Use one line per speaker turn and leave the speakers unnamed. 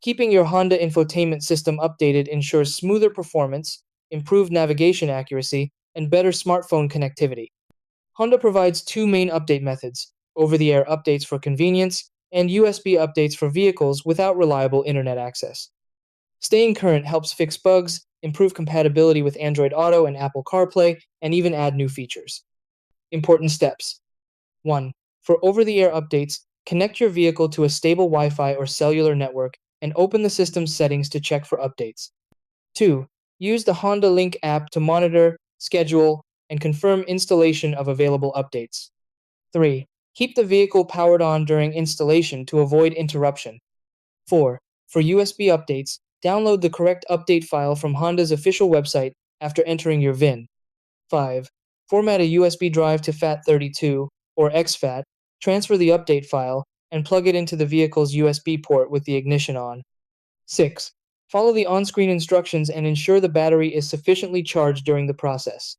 Keeping your Honda infotainment system updated ensures smoother performance, improved navigation accuracy, and better smartphone connectivity. Honda provides two main update methods: over the air updates for convenience, and USB updates for vehicles without reliable internet access. Staying current helps fix bugs, improve compatibility with Android Auto and Apple CarPlay, and even add new features. Important steps: 1. For over the air updates, connect your vehicle to a stable Wi Fi or cellular network and open the system's settings to check for updates. 2. Use the Honda Link app to monitor, schedule, and confirm installation of available updates. 3. Keep the vehicle powered on during installation to avoid interruption. 4. For USB updates, download the correct update file from Honda's official website after entering your VIN. 5. Format a USB drive to FAT32 or exFAT, transfer the update file, and plug it into the vehicle's USB port with the ignition on. 6. Follow the on-screen instructions and ensure the battery is sufficiently charged during the process.